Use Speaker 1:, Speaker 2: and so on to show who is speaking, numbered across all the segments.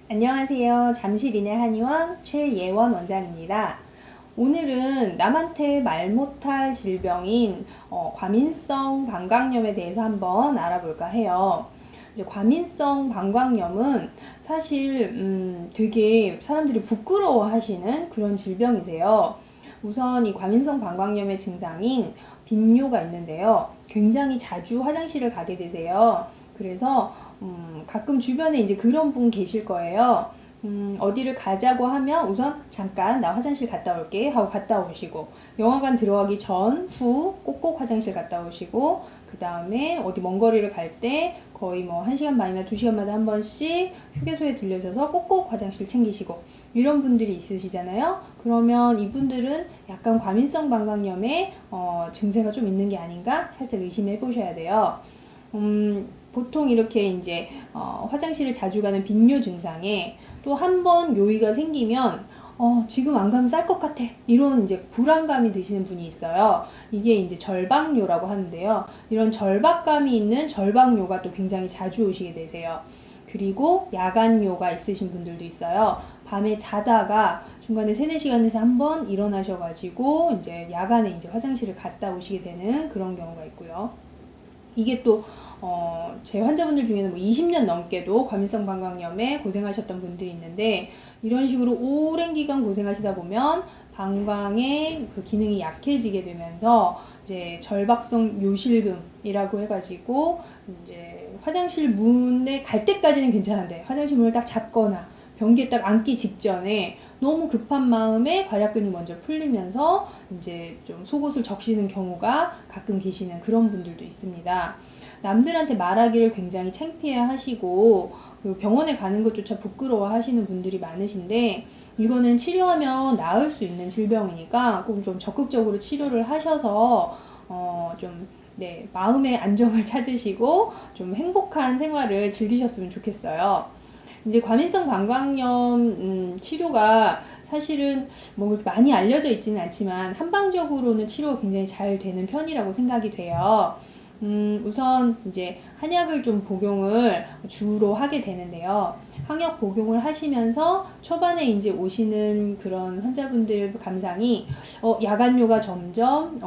Speaker 1: 안녕하세요. 잠실인해 한의원 최예원 원장입니다. 오늘은 남한테 말 못할 질병인 과민성 방광염에 대해서 한번 알아볼까 해요. 이제 과민성 방광염은 사실 되게 사람들이 부끄러워하시는 그런 질병이세요. 우선 이 과민성 방광염의 증상인 빈뇨가 있는데요. 굉장히 자주 화장실을 가게 되세요. 그래서 가끔 주변에 이제 그런 분 계실 거예요. 어디를 가자고 하면 우선 잠깐 나 화장실 갔다 올게 하고 갔다 오시고, 영화관 들어가기 전, 후 꼭꼭 화장실 갔다 오시고, 그 다음에 어디 먼 거리를 갈 때 거의 뭐 1시간 반이나 2시간마다 한 번씩 휴게소에 들려서서 꼭꼭 화장실 챙기시고, 이런 분들이 있으시잖아요. 그러면 이분들은 약간 과민성 방광염의 증세가 좀 있는 게 아닌가 살짝 의심해 보셔야 돼요. 보통 이렇게 이제 화장실을 자주 가는 빈뇨 증상에 또 한 번 요의가 생기면 지금 안 가면 쌀 것 같아, 이런 이제 불안감이 드시는 분이 있어요. 이게 이제 절박뇨라고 하는데요. 이런 절박감이 있는 절박뇨가 또 굉장히 자주 오시게 되세요. 그리고 야간뇨가 있으신 분들도 있어요. 밤에 자다가 중간에 3-4시간에서 한 번 일어나셔가지고 이제 야간에 이제 화장실을 갔다 오시게 되는 그런 경우가 있고요. 이게 또 제 환자분들 중에는 뭐 20년 넘게도 과민성 방광염에 고생하셨던 분들이 있는데, 이런 식으로 오랜 기간 고생하시다 보면 방광의 그 기능이 약해지게 되면서 이제 절박성 요실금이라고 해가지고 이제 화장실 문에 갈 때까지는 괜찮은데 화장실 문을 딱 잡거나 변기에 딱 앉기 직전에 너무 급한 마음에 괄약근이 먼저 풀리면서 이제 좀 속옷을 적시는 경우가 가끔 계시는 그런 분들도 있습니다. 남들한테 말하기를 굉장히 창피해 하시고 병원에 가는 것조차 부끄러워 하시는 분들이 많으신데, 이거는 치료하면 나을 수 있는 질병이니까 꼭 좀 적극적으로 치료를 하셔서 마음의 안정을 찾으시고 좀 행복한 생활을 즐기셨으면 좋겠어요. 이제 과민성 방광염 치료가 사실은 뭐 많이 알려져 있지는 않지만 한방적으로는 치료가 굉장히 잘 되는 편이라고 생각이 돼요. 우선 이제 한약을 좀 복용을 주로 하게 되는데요. 한약 복용을 하시면서 초반에 이제 오시는 그런 환자분들 감상이 야간뇨가 점점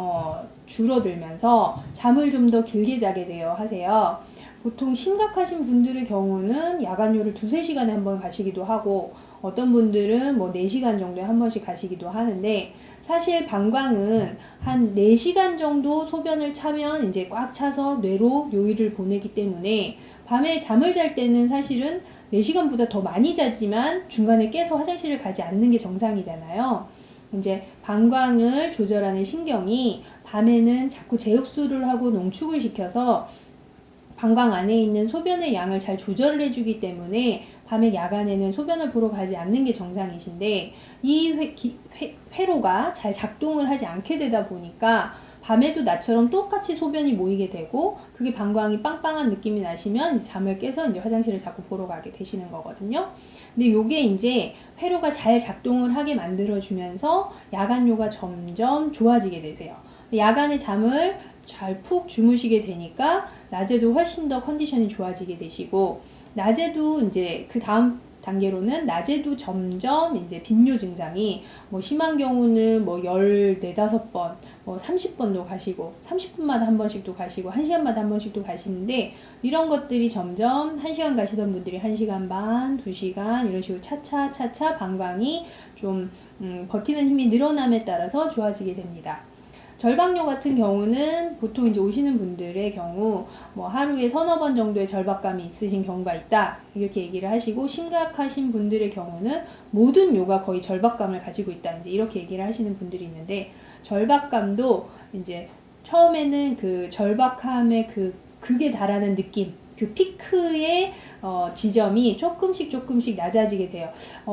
Speaker 1: 줄어들면서 잠을 좀 더 길게 자게 돼요 하세요. 보통 심각하신 분들의 경우는 야간뇨를 2-3시간에 한 번 가시기도 하고, 어떤 분들은 뭐 4시간 정도에 한 번씩 가시기도 하는데, 사실 방광은 한 4시간 정도 소변을 차면 이제 꽉 차서 뇌로 요의를 보내기 때문에 밤에 잠을 잘 때는 사실은 4시간보다 더 많이 자지만 중간에 깨서 화장실을 가지 않는 게 정상이잖아요. 이제 방광을 조절하는 신경이 밤에는 자꾸 재흡수를 하고 농축을 시켜서 방광 안에 있는 소변의 양을 잘 조절을 해주기 때문에 밤에 야간에는 소변을 보러 가지 않는 게 정상이신데, 이 회로가 잘 작동을 하지 않게 되다 보니까 밤에도 나처럼 똑같이 소변이 모이게 되고, 그게 방광이 빵빵한 느낌이 나시면 이제 잠을 깨서 이제 화장실을 자꾸 보러 가게 되시는 거거든요. 근데 요게 이제 회로가 잘 작동을 하게 만들어주면서 야간뇨가 점점 좋아지게 되세요. 야간에 잠을 잘 푹 주무시게 되니까 낮에도 훨씬 더 컨디션이 좋아지게 되시고, 낮에도 이제 그 다음 단계로는 낮에도 점점 이제 빈뇨 증상이 뭐 심한 경우는 뭐 14-15번, 뭐 30번도 가시고 30분마다 한 번씩도 가시고 1시간마다 한 번씩도 가시는데, 이런 것들이 점점 1시간 가시던 분들이 1시간 반, 2시간 이런 식으로 차차 방광이 좀 버티는 힘이 늘어남에 따라서 좋아지게 됩니다. 절박뇨 같은 경우는 보통 이제 오시는 분들의 경우 뭐 하루에 3-4번 정도의 절박감이 있으신 경우가 있다, 이렇게 얘기를 하시고, 심각하신 분들의 경우는 모든 뇨가 거의 절박감을 가지고 있다, 이제 이렇게 얘기를 하시는 분들이 있는데, 절박감도 이제 처음에는 그 절박함의 극에 달하는 느낌, 그 피크의 지점이 조금씩 낮아지게 돼요.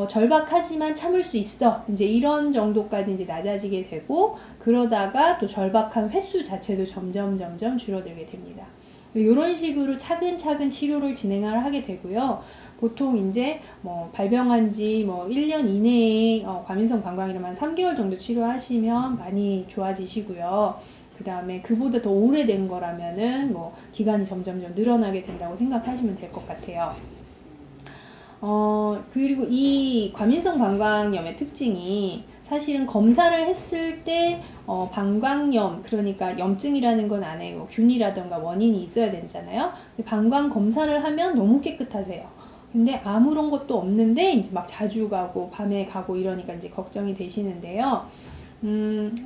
Speaker 1: 절박하지만 참을 수 있어, 이제 이런 정도까지 이제 낮아지게 되고, 그러다가 또 절박한 횟수 자체도 점점 줄어들게 됩니다. 이런 식으로 차근차근 치료를 진행을 하게 되고요. 보통 이제 뭐 발병한 지 뭐 1년 이내에 과민성 방광이라면 3개월 정도 치료하시면 많이 좋아지시고요. 그 다음에 그보다 더 오래된 거라면은 기간이 점점 늘어나게 된다고 생각하시면 될 것 같아요. 그리고 이 과민성 방광염의 특징이 사실은 검사를 했을 때 방광염, 그러니까 염증이라는 건 안에 뭐 균이라던가 원인이 있어야 되잖아요. 방광 검사를 하면 너무 깨끗하세요. 근데 아무런 것도 없는데 이제 막 자주 가고 밤에 가고 이러니까 이제 걱정이 되시는데요.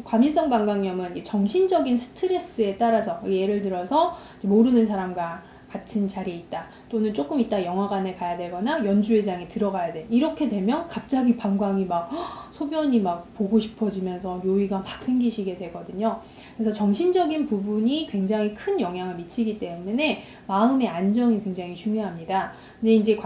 Speaker 1: 과민성 방광염은 정신적인 스트레스에 따라서, 예를 들어서 모르는 사람과 같은 자리에 있다, 또는 조금 있다 영화관에 가야 되거나 연주회장에 들어가야 돼, 이렇게 되면 갑자기 방광이 막 소변이 막 보고 싶어지면서 요의가 막 생기시게 되거든요. 그래서 정신적인 부분이 굉장히 큰 영향을 미치기 때문에 마음의 안정이 굉장히 중요합니다. 근데 이제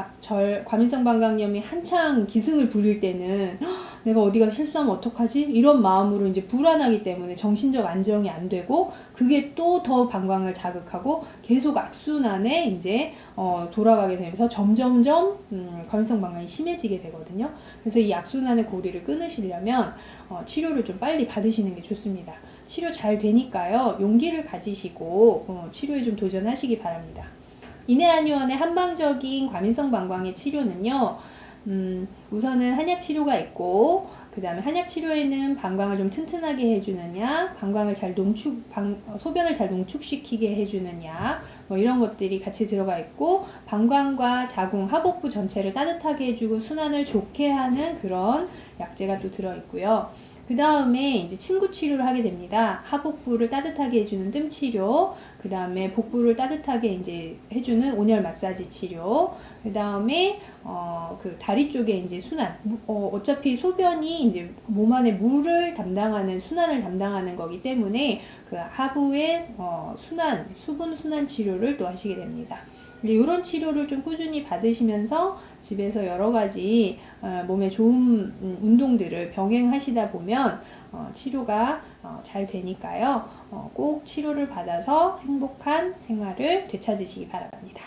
Speaker 1: 과민성 방광염이 한창 기승을 부릴 때는 내가 어디 가서 실수하면 어떡하지? 이런 마음으로 이제 불안하기 때문에 정신적 안정이 안 되고, 그게 또 더 방광을 자극하고 계속 악순환에 이제 돌아가게 되면서 점점점 과민성 방광이 심해지게 되거든요. 그래서 이 악순환의 고리를 끊으시려면 치료를 좀 빨리 받으시는 게 좋습니다. 치료 잘 되니까요, 용기를 가지시고 치료에 좀 도전하시기 바랍니다. 인해한의원의 한방적인 과민성 방광의 치료는요, 우선은 한약 치료가 있고, 그 다음에 한약 치료에는 방광을 좀 튼튼하게 해주는 약, 방광을 잘 소변을 잘 농축시키게 해주는 약, 뭐 이런 것들이 같이 들어가 있고, 방광과 자궁, 하복부 전체를 따뜻하게 해주고 순환을 좋게 하는 그런 약재가 또 들어있고요. 그 다음에 이제 침구 치료를 하게 됩니다. 하복부를 따뜻하게 해주는 뜸 치료, 그 다음에 복부를 따뜻하게 이제 해주는 온열 마사지 치료, 그 다음에 그 다리 쪽에 이제 순환, 어차피 소변이 이제 몸 안에 물을 담당하는, 순환을 담당하는 거기 때문에 그 하부의 수분 순환 치료를 또 하시게 됩니다. 이런 치료를 좀 꾸준히 받으시면서 집에서 여러 가지 몸에 좋은 운동들을 병행하시다 보면 치료가 잘 되니까요. 꼭 치료를 받아서 행복한 생활을 되찾으시기 바랍니다.